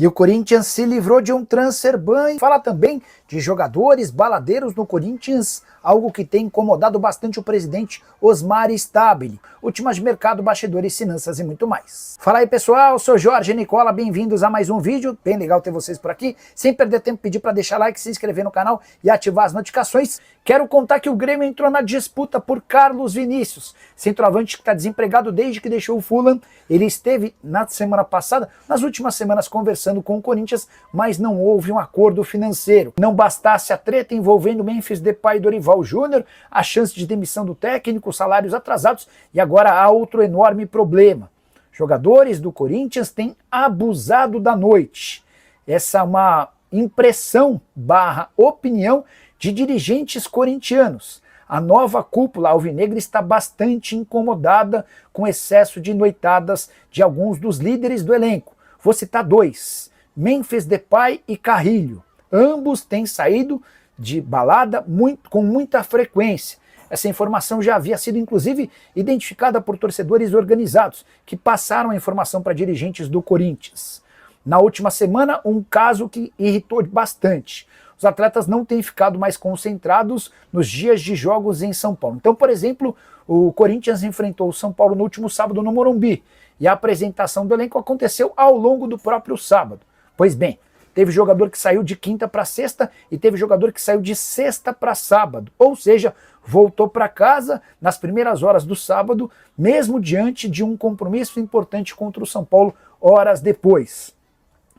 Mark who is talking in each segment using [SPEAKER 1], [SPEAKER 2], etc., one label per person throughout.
[SPEAKER 1] E o Corinthians se livrou de um transfer ban. Fala também de jogadores baladeiros no Corinthians, algo que tem incomodado bastante o presidente Osmar Stabile. Últimas de mercado, bastidores, finanças e muito mais. Fala aí pessoal, sou Jorge Nicola, bem-vindos a mais um vídeo. Bem legal ter vocês por aqui. Sem perder tempo, pedir para deixar like, se inscrever no canal e ativar as notificações. Quero contar que o Grêmio entrou na disputa por Carlos Vinícius, centroavante que está desempregado desde que deixou o Fulham. Ele esteve na semana passada, nas últimas semanas, conversando com o Corinthians, mas não houve um acordo financeiro. Não bastasse a treta envolvendo Memphis Depay e Dorival Júnior, a chance de demissão do técnico, salários atrasados, e agora há outro enorme problema. Jogadores do Corinthians têm abusado da noite. Essa é uma impressão / opinião de dirigentes corintianos. A nova cúpula alvinegra está bastante incomodada com o excesso de noitadas de alguns dos líderes do elenco. Vou citar dois, Memphis Depay e Carrilho. Ambos têm saído de balada com muita frequência. Essa informação já havia sido, inclusive, identificada por torcedores organizados, que passaram a informação para dirigentes do Corinthians. Na última semana, um caso que irritou bastante. Os atletas não têm ficado mais concentrados nos dias de jogos em São Paulo. Então, por exemplo, o Corinthians enfrentou o São Paulo no último sábado no Morumbi, e a apresentação do elenco aconteceu ao longo do próprio sábado. Pois bem, teve jogador que saiu de quinta para sexta e teve jogador que saiu de sexta para sábado. Ou seja, voltou para casa nas primeiras horas do sábado, mesmo diante de um compromisso importante contra o São Paulo horas depois.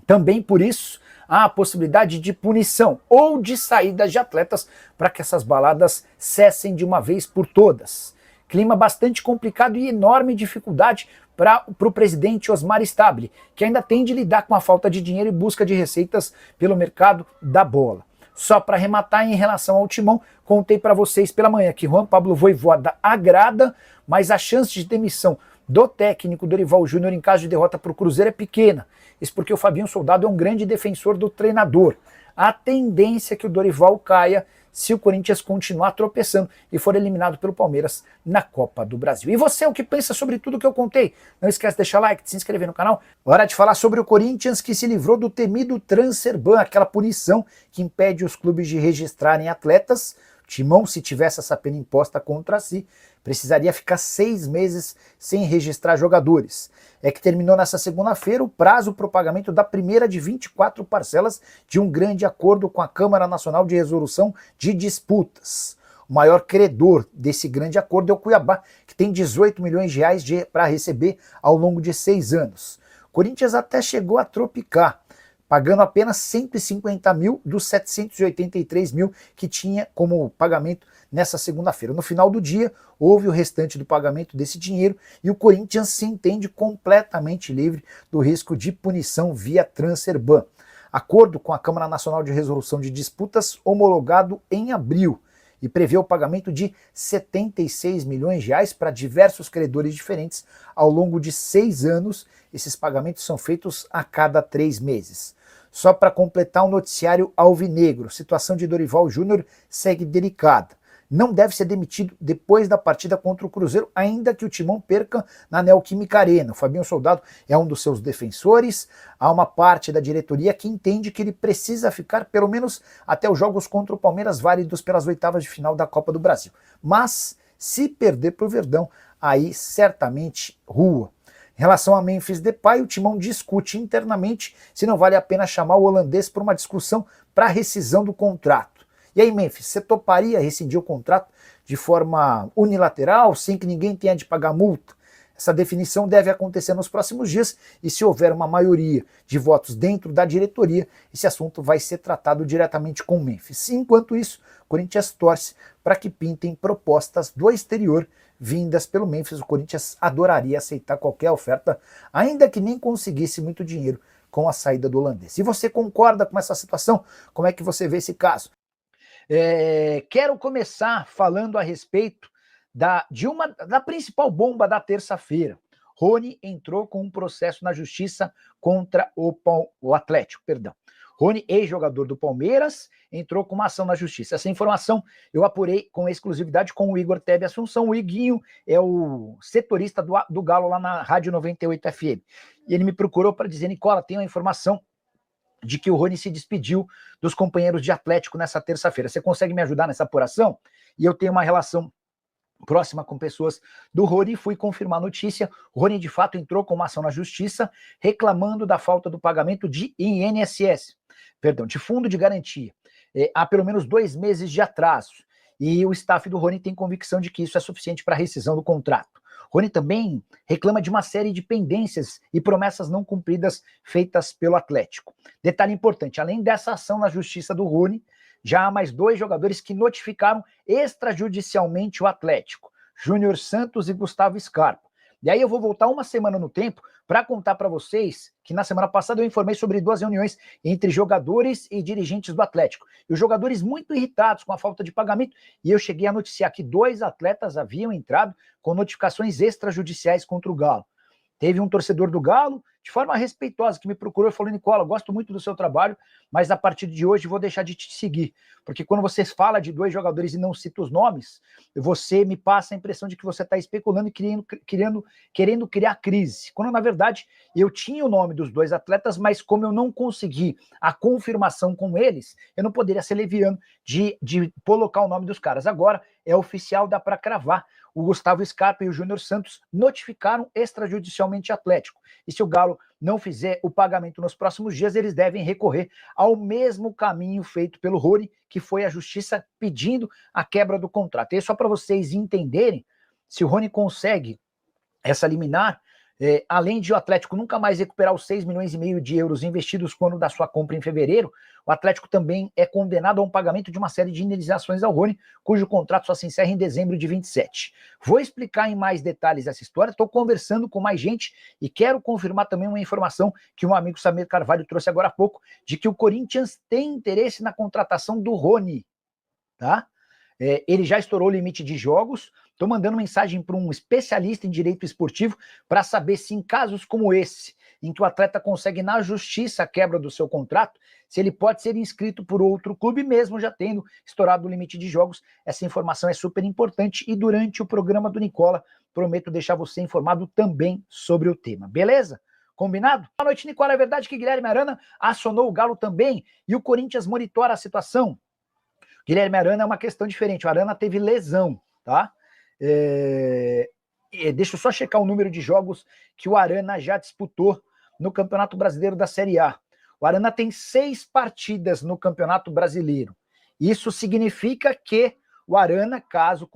[SPEAKER 1] Também por isso, há a possibilidade de punição ou de saídas de atletas para que essas baladas cessem de uma vez por todas. Clima bastante complicado e enorme dificuldade para o presidente Osmar Stabile, que ainda tem de lidar com a falta de dinheiro e busca de receitas pelo mercado da bola. Só para arrematar em relação ao Timão, contei para vocês pela manhã que Juan Pablo Vojvoda agrada, mas a chance de demissão do técnico Dorival Júnior em caso de derrota para o Cruzeiro é pequena. Isso porque o Fabinho Soldado é um grande defensor do treinador. A tendência é que o Dorival caia se o Corinthians continuar tropeçando e for eliminado pelo Palmeiras na Copa do Brasil. E você, o que pensa sobre tudo que eu contei? Não esquece de deixar like, de se inscrever no canal. Hora de falar sobre o Corinthians, que se livrou do temido transfer ban, aquela punição que impede os clubes de registrarem atletas. Timão, se tivesse essa pena imposta contra si, precisaria ficar 6 meses sem registrar jogadores. É que terminou nessa segunda-feira o prazo para o pagamento da primeira de 24 parcelas de um grande acordo com a Câmara Nacional de Resolução de Disputas. O maior credor desse grande acordo é o Cuiabá, que tem 18 milhões de reais para receber ao longo de 6 anos. O Corinthians até chegou a tropicar, pagando apenas 150 mil dos 783 mil que tinha como pagamento nessa segunda-feira. No final do dia, houve o restante do pagamento desse dinheiro e o Corinthians se entende completamente livre do risco de punição via transfer ban. Acordo com a Câmara Nacional de Resolução de Disputas homologado em abril e prevê o pagamento de 76 milhões de reais para diversos credores diferentes ao longo de 6 anos. Esses pagamentos são feitos a cada 3 meses. Só para completar o noticiário alvinegro, a situação de Dorival Júnior segue delicada. Não deve ser demitido depois da partida contra o Cruzeiro, ainda que o Timão perca na Neoquímica Arena. O Fabinho Soldado é um dos seus defensores. Há uma parte da diretoria que entende que ele precisa ficar pelo menos até os jogos contra o Palmeiras, válidos pelas oitavas de final da Copa do Brasil. Mas, se perder para o Verdão, aí certamente rua. Em relação a Memphis Depay, o Timão discute internamente se não vale a pena chamar o holandês para uma discussão para rescisão do contrato. E aí, Memphis, você toparia rescindir o contrato de forma unilateral, sem que ninguém tenha de pagar multa? Essa definição deve acontecer nos próximos dias e se houver uma maioria de votos dentro da diretoria, esse assunto vai ser tratado diretamente com o Memphis. Enquanto isso, o Corinthians torce para que pintem propostas do exterior vindas pelo Memphis. O Corinthians adoraria aceitar qualquer oferta, ainda que nem conseguisse muito dinheiro com a saída do holandês. E você concorda com essa situação? Como é que você vê esse caso? Quero começar falando a respeito da principal bomba da terça-feira. Rony entrou com um processo na justiça contra o Atlético, perdão. Rony, ex-jogador do Palmeiras, entrou com uma ação na justiça. Essa informação eu apurei com exclusividade com o Igor Tebe Assunção. O Iguinho é o setorista do Galo lá na Rádio 98 FM. E ele me procurou para dizer: Nicola, tem uma informação de que o Rony se despediu dos companheiros de Atlético nessa terça-feira. Você consegue me ajudar nessa apuração? E eu tenho uma relação próxima com pessoas do Rony, fui confirmar a notícia. O Rony de fato entrou com uma ação na justiça reclamando da falta do pagamento de INSS, perdão, de fundo de garantia. Há pelo menos 2 meses de atraso. E o staff do Rony tem convicção de que isso é suficiente para a rescisão do contrato. Rony também reclama de uma série de pendências e promessas não cumpridas feitas pelo Atlético. Detalhe importante, além dessa ação na justiça do Rony, já há mais 2 jogadores que notificaram extrajudicialmente o Atlético, Júnior Santos e Gustavo Scarpa. E aí eu vou voltar uma semana no tempo para contar para vocês que na semana passada eu informei sobre 2 reuniões entre jogadores e dirigentes do Atlético. E os jogadores muito irritados com a falta de pagamento, e eu cheguei a noticiar que 2 atletas haviam entrado com notificações extrajudiciais contra o Galo. Teve um torcedor do Galo, de forma respeitosa, que me procurou e falou: Nicola, gosto muito do seu trabalho, mas a partir de hoje vou deixar de te seguir. Porque quando você fala de 2 jogadores e não cita os nomes, você me passa a impressão de que você está especulando e querendo criar crise. Quando, na verdade, eu tinha o nome dos 2 atletas, mas como eu não consegui a confirmação com eles, eu não poderia ser leviano de colocar o nome dos caras. Agora é oficial, dá para cravar. O Gustavo Scarpa e o Júnior Santos notificaram extrajudicialmente o Atlético. E se o Galo não fizer o pagamento nos próximos dias, eles devem recorrer ao mesmo caminho feito pelo Rony, que foi a justiça pedindo a quebra do contrato. E é só para vocês entenderem, se o Rony consegue essa liminar, além de o Atlético nunca mais recuperar os 6,5 milhões de euros investidos quando da sua compra em fevereiro, o Atlético também é condenado a um pagamento de uma série de indenizações ao Rony, cujo contrato só se encerra em dezembro de 27. Vou explicar em mais detalhes essa história, estou conversando com mais gente e quero confirmar também uma informação que um amigo Samir Carvalho trouxe agora há pouco, de que o Corinthians tem interesse na contratação do Rony, tá? Ele já estourou o limite de jogos. Estou mandando mensagem para um especialista em direito esportivo para saber se em casos como esse, em que o atleta consegue na justiça a quebra do seu contrato, se ele pode ser inscrito por outro clube, mesmo já tendo estourado o limite de jogos. Essa informação é super importante e durante o programa do Nicola, prometo deixar você informado também sobre o tema. Beleza? Combinado? Boa noite, Nicola. É verdade que Guilherme Arana acionou o Galo também e o Corinthians monitora a situação? Guilherme Arana é uma questão diferente. O Arana teve lesão, tá? Deixa eu só checar o número de jogos que o Arana já disputou no Campeonato Brasileiro da Série A. O Arana tem 6 partidas no Campeonato Brasileiro. Isso significa que o Arana, caso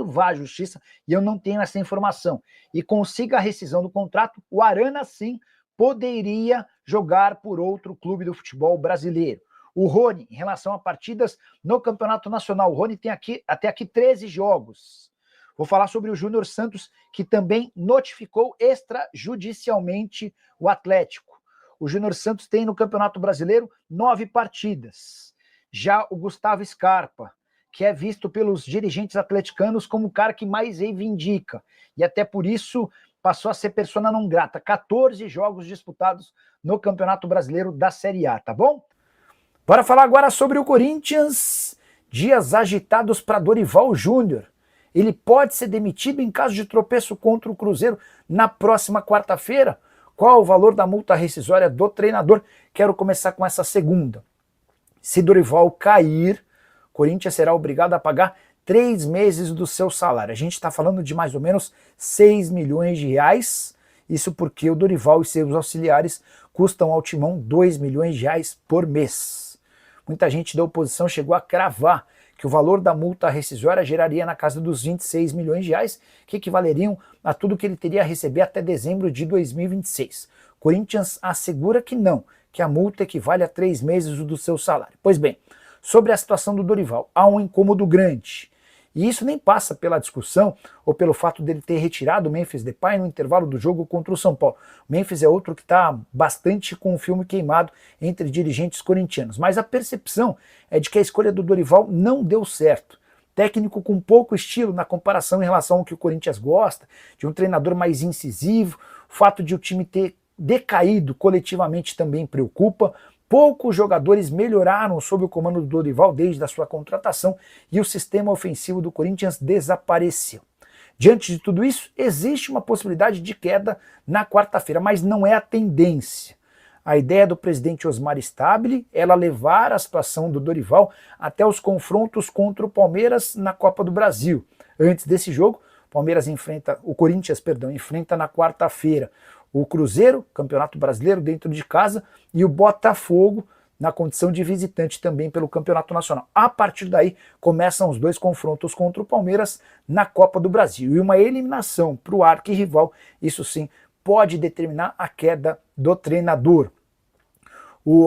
[SPEAKER 1] vá à justiça, e eu não tenho essa informação, e consiga a rescisão do contrato, o Arana sim poderia jogar por outro clube do futebol brasileiro. O Rony, em relação a partidas no Campeonato Nacional, o Rony tem até aqui 13 jogos. Vou falar sobre o Júnior Santos, que também notificou extrajudicialmente o Atlético. O Júnior Santos tem no Campeonato Brasileiro 9 partidas. Já o Gustavo Scarpa, que é visto pelos dirigentes atleticanos como o cara que mais reivindica, e até por isso passou a ser persona non grata. 14 jogos disputados no Campeonato Brasileiro da Série A, tá bom? Bora falar agora sobre o Corinthians. Dias agitados para Dorival Júnior. Ele pode ser demitido em caso de tropeço contra o Cruzeiro na próxima quarta-feira? Qual o valor da multa rescisória do treinador? Quero começar com essa segunda. Se Dorival cair, o Corinthians será obrigado a pagar 3 meses do seu salário. A gente está falando de mais ou menos 6 milhões de reais. Isso porque o Dorival e seus auxiliares custam ao Timão 2 milhões de reais por mês. Muita gente da oposição chegou a cravar que o valor da multa rescisória geraria na casa dos 26 milhões de reais, que equivaleriam a tudo que ele teria a receber até dezembro de 2026. Corinthians assegura que não, que a multa equivale a 3 meses do seu salário. Pois bem, sobre a situação do Dorival, há um incômodo grande. E isso nem passa pela discussão ou pelo fato dele ter retirado o Memphis Depay no intervalo do jogo contra o São Paulo. O Memphis é outro que está bastante com o filme queimado entre dirigentes corintianos. Mas a percepção é de que a escolha do Dorival não deu certo. Técnico com pouco estilo na comparação em relação ao que o Corinthians gosta, de um treinador mais incisivo, o fato de o time ter decaído coletivamente também preocupa. Poucos jogadores melhoraram sob o comando do Dorival desde a sua contratação e o sistema ofensivo do Corinthians desapareceu. Diante de tudo isso, existe uma possibilidade de queda na quarta-feira, mas não é a tendência. A ideia do presidente Osmar Stabile era levar a situação do Dorival até os confrontos contra o Palmeiras na Copa do Brasil. Antes desse jogo, o Corinthians enfrenta na quarta-feira o Cruzeiro, Campeonato Brasileiro, dentro de casa, e o Botafogo, na condição de visitante também pelo Campeonato Nacional. A partir daí, começam os dois confrontos contra o Palmeiras na Copa do Brasil. E uma eliminação para o arquirrival, isso sim, pode determinar a queda do treinador.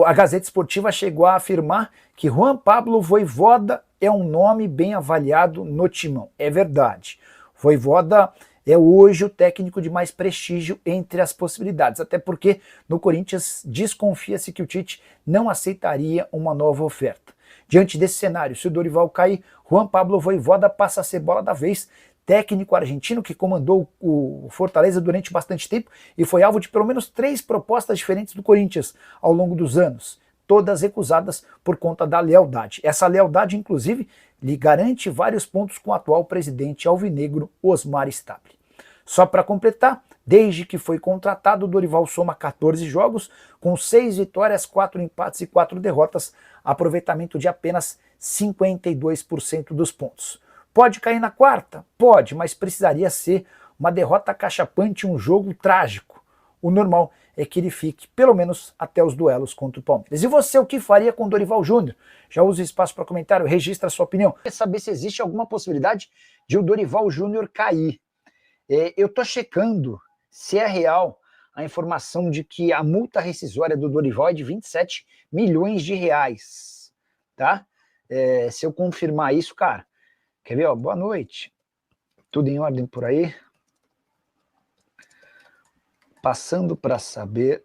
[SPEAKER 1] A Gazeta Esportiva chegou a afirmar que Juan Pablo Vojvoda é um nome bem avaliado no timão. É verdade. Vojvoda é hoje o técnico de mais prestígio entre as possibilidades, até porque no Corinthians desconfia-se que o Tite não aceitaria uma nova oferta. Diante desse cenário, se o Dorival cair, Juan Pablo Vojvoda passa a ser bola da vez, técnico argentino que comandou o Fortaleza durante bastante tempo e foi alvo de pelo menos 3 propostas diferentes do Corinthians ao longo dos anos, todas recusadas por conta da lealdade. Essa lealdade, inclusive, lhe garante vários pontos com o atual presidente alvinegro Osmar Stabile. Só para completar, desde que foi contratado, o Dorival soma 14 jogos, com 6 vitórias, 4 empates e 4 derrotas, aproveitamento de apenas 52% dos pontos. Pode cair na quarta? Pode, mas precisaria ser uma derrota cachapante, um jogo trágico. O normal é que ele fique, pelo menos, até os duelos contra o Palmeiras. E você, o que faria com o Dorival Júnior? Já usa o espaço para comentário, registra a sua opinião. Quer saber se existe alguma possibilidade de o Dorival Júnior cair? Eu estou checando se é real a informação de que a multa rescisória do Dorival é de 27 milhões de reais. Tá? Se eu confirmar isso, cara, quer ver? Ó, boa noite. Tudo em ordem por aí? Passando para saber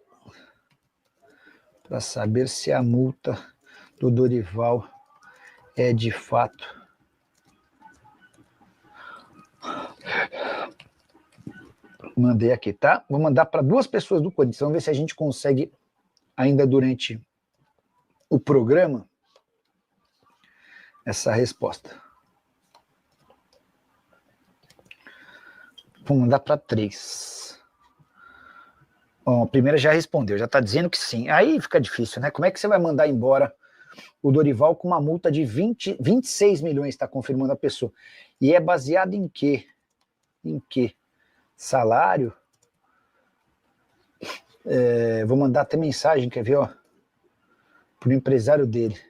[SPEAKER 1] se a multa do Dorival é de fato. Mandei aqui, tá? Vou mandar para 2 pessoas do Corinthians. Vamos ver se a gente consegue, ainda durante o programa, essa resposta. Vou mandar para 3. Bom, a primeira já respondeu, já está dizendo que sim. Aí fica difícil, né? Como é que você vai mandar embora o Dorival com uma multa de 26 milhões, está confirmando a pessoa. E é baseado em quê? Em quê? Salário? Vou mandar até mensagem, quer ver, ó? Pro empresário dele,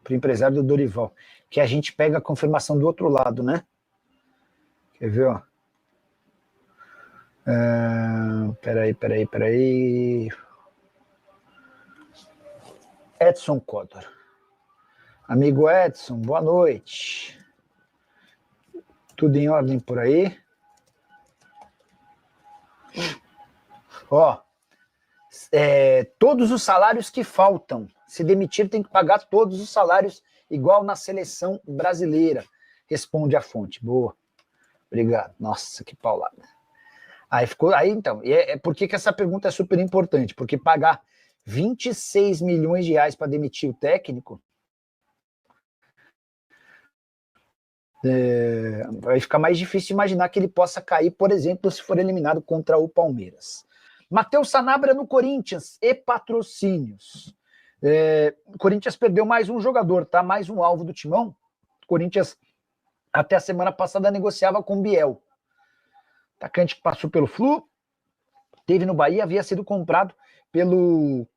[SPEAKER 1] pro empresário do Dorival, que a gente pega a confirmação do outro lado, né? Quer ver, ó? Peraí. Edson Codor. Amigo Edson, boa noite. Tudo em ordem por aí? Ó, todos os salários que faltam. Se demitir, tem que pagar todos os salários, igual na seleção brasileira. Responde a fonte. Boa. Obrigado. Nossa, que paulada. Aí então, por que essa pergunta é super importante? Porque pagar 26 milhões de reais para demitir o técnico vai ficar mais difícil imaginar que ele possa cair, por exemplo, se for eliminado contra o Palmeiras. Matheus Sanabria no Corinthians e patrocínios. O Corinthians perdeu mais um jogador, tá? Mais um alvo do timão. O Corinthians, até a semana passada, negociava com o Biel. Atacante que passou pelo Flu, teve no Bahia, havia sido comprado pelo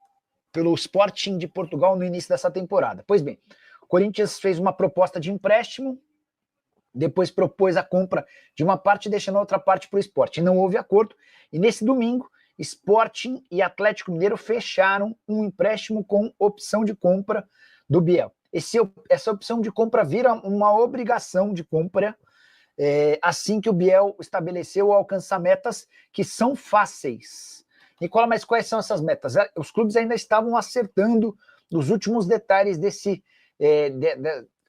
[SPEAKER 1] Sporting de Portugal no início dessa temporada. Pois bem, o Corinthians fez uma proposta de empréstimo, depois propôs a compra de uma parte, deixando a outra parte para o Sporting. Não houve acordo, e nesse domingo, Sporting e Atlético Mineiro fecharam um empréstimo com opção de compra do Biel. Essa opção de compra vira uma obrigação de compra, assim que o Biel estabeleceu alcançar metas que são fáceis. Nicola, mas quais são essas metas? Os clubes ainda estavam acertando os últimos detalhes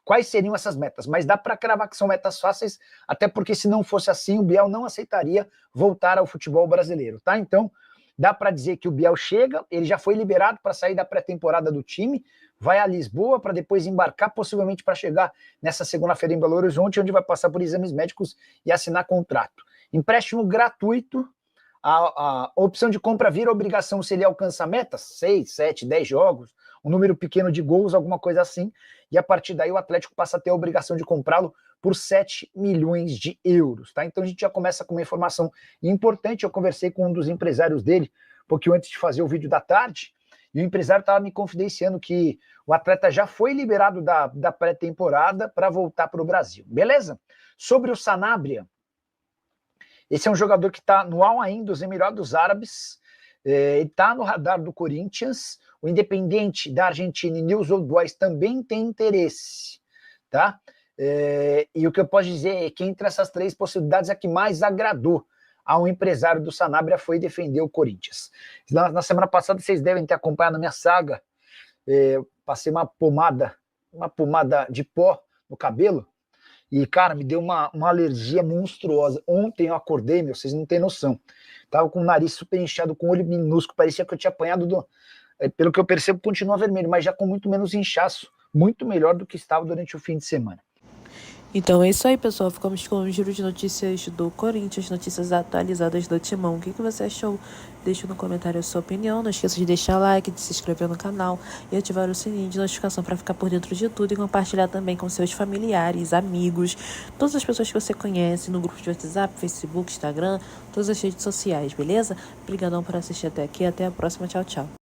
[SPEAKER 1] quais seriam essas metas, mas dá para cravar que são metas fáceis, até porque se não fosse assim, o Biel não aceitaria voltar ao futebol brasileiro, tá? Então, dá para dizer que o Biel chega, ele já foi liberado para sair da pré-temporada do time, vai a Lisboa para depois embarcar, possivelmente para chegar nessa segunda-feira em Belo Horizonte, onde vai passar por exames médicos e assinar contrato. Empréstimo gratuito, a opção de compra vira obrigação se ele alcança a meta, 6, 7, 10 jogos, um número pequeno de gols, alguma coisa assim, e a partir daí o Atlético passa a ter a obrigação de comprá-lo por 7 milhões de euros, tá? Então a gente já começa com uma informação importante. Eu conversei com um dos empresários dele, um pouquinho antes de fazer o vídeo da tarde, e o empresário estava me confidenciando que o atleta já foi liberado da pré-temporada para voltar para o Brasil, beleza? Sobre o Sanabria, esse é um jogador que está no Al Ain dos Emirados Árabes, ele está no radar do Corinthians, o Independiente da Argentina e News Old Boys também tem interesse, tá? E o que eu posso dizer é que entre essas três possibilidades, a que mais agradou ao empresário do Sanabria foi defender o Corinthians. Na semana passada, vocês devem ter acompanhado a minha saga, passei uma pomada de pó no cabelo, e, cara, me deu uma alergia monstruosa. Ontem eu acordei, vocês não têm noção. Tava com o nariz super inchado, com o olho minúsculo, parecia que eu tinha apanhado pelo que eu percebo, continua vermelho, mas já com muito menos inchaço, muito melhor do que estava durante o fim de semana.
[SPEAKER 2] Então é isso aí, pessoal. Ficamos com um giro de notícias do Corinthians, notícias atualizadas do Timão. O que você achou? Deixa no comentário a sua opinião. Não esqueça de deixar like, de se inscrever no canal e ativar o sininho de notificação para ficar por dentro de tudo e compartilhar também com seus familiares, amigos, todas as pessoas que você conhece no grupo de WhatsApp, Facebook, Instagram, todas as redes sociais, beleza? Obrigadão por assistir até aqui. Até a próxima. Tchau, tchau.